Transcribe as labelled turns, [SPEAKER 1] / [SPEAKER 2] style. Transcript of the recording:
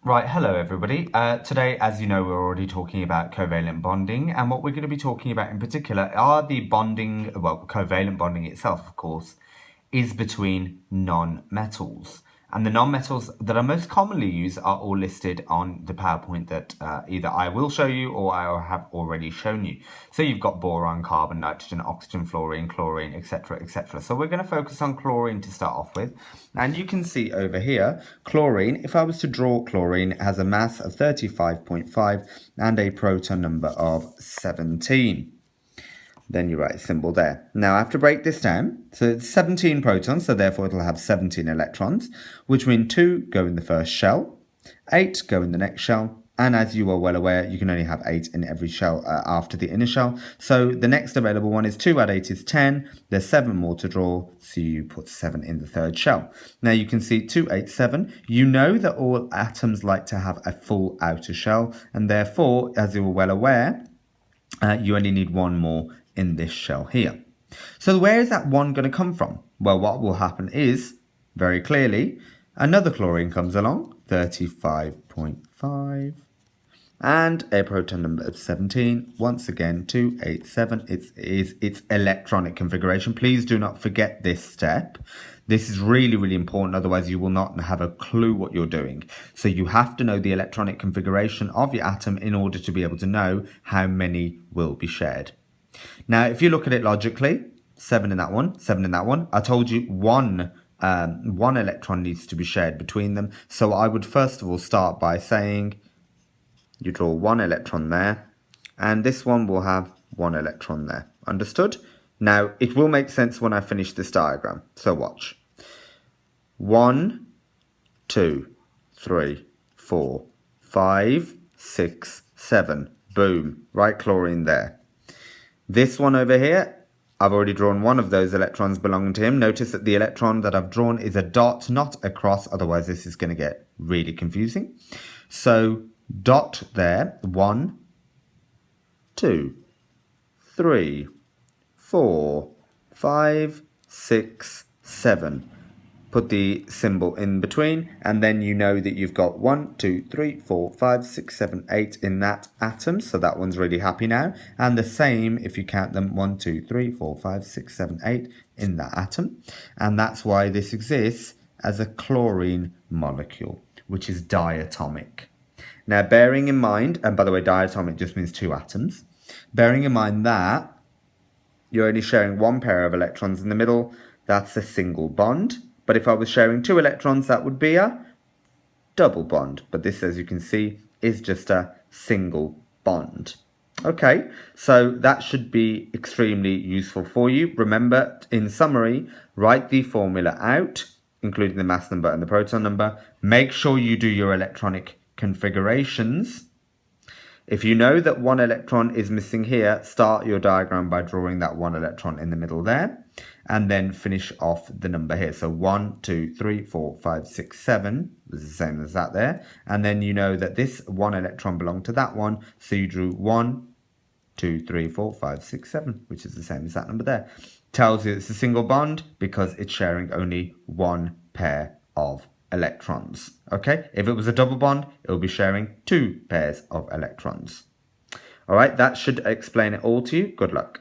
[SPEAKER 1] Right, hello everybody. Today, as you know, we're already talking about covalent bonding, and what we're going to be talking about in particular are the bonding, well, covalent bonding itself, of course, is between non-metals. And the non-metals that are most commonly used are all listed on the PowerPoint that either I will show you or I have already shown you. So you've got boron, carbon, nitrogen, oxygen, fluorine, chlorine, etc., etc. So we're going to focus on chlorine to start off with. And you can see over here, chlorine, if I was to draw chlorine, it has a mass of 35.5 and a proton number of 17. Then you write a symbol there. Now I have to break this down. So it's 17 protons, so therefore it'll have 17 electrons, which mean 2 go in the first shell, 8 go in the next shell, and as you are well aware, you can only have 8 in every shell after the inner shell. So the next available one is 2 add 8 is 10. There's 7 more to draw, so you put 7 in the third shell. Now you can see 2, 8, 7. You know that all atoms like to have a full outer shell, and therefore, as you are well aware, you only need one more in this shell here. So where is that one going to come from? Well, what will happen is, very clearly, another chlorine comes along, 35.5, and a proton number of 17. Once again, 287. It's its electronic configuration. Please do not forget this step. This is really, really important. Otherwise, you will not have a clue what you're doing. So you have to know the electronic configuration of your atom in order to be able to know how many will be shared. Now, if you look at it logically, 7 in that one, 7 in that one. I told you one electron needs to be shared between them. So I would first of all start by saying you draw one electron there, and this one will have one electron there. Understood? Now, it will make sense when I finish this diagram. So watch. 1, 2, 3, 4, 5, 6, 7. Boom. Right chlorine there. This one over here, I've already drawn one of those electrons belonging to him. Notice that the electron that I've drawn is a dot, not a cross. Otherwise, this is going to get really confusing. So dot there, 1, 2, 3, 4, 5, 6, 7. Put the symbol in between, and then you know that you've got 1, 2, 3, 4, 5, 6, 7, 8 in that atom. So that one's really happy now. And the same if you count them 1, 2, 3, 4, 5, 6, 7, 8 in that atom. And that's why this exists as a chlorine molecule, which is diatomic. Now, bearing in mind, and by the way, diatomic just means 2 atoms. Bearing in mind that you're only sharing one pair of electrons in the middle, that's a single bond. But if I was sharing 2 electrons, that would be a double bond. But this, as you can see, is just a single bond. Okay, so that should be extremely useful for you. Remember, in summary, write the formula out, including the mass number and the proton number. Make sure you do your electronic configurations. If you know that one electron is missing here, start your diagram by drawing that one electron in the middle there, and then finish off the number here. So 1, 2, 3, 4, 5, 6, 7 is the same as that there. And then you know that this one electron belonged to that one, so you drew 1, 2, 3, 4, 5, 6, 7, which is the same as that number there. Tells you it's a single bond because it's sharing only one pair of electrons. Okay, if it was a double bond, it will be sharing 2 pairs of electrons. All right, that should explain it all to you. Good luck.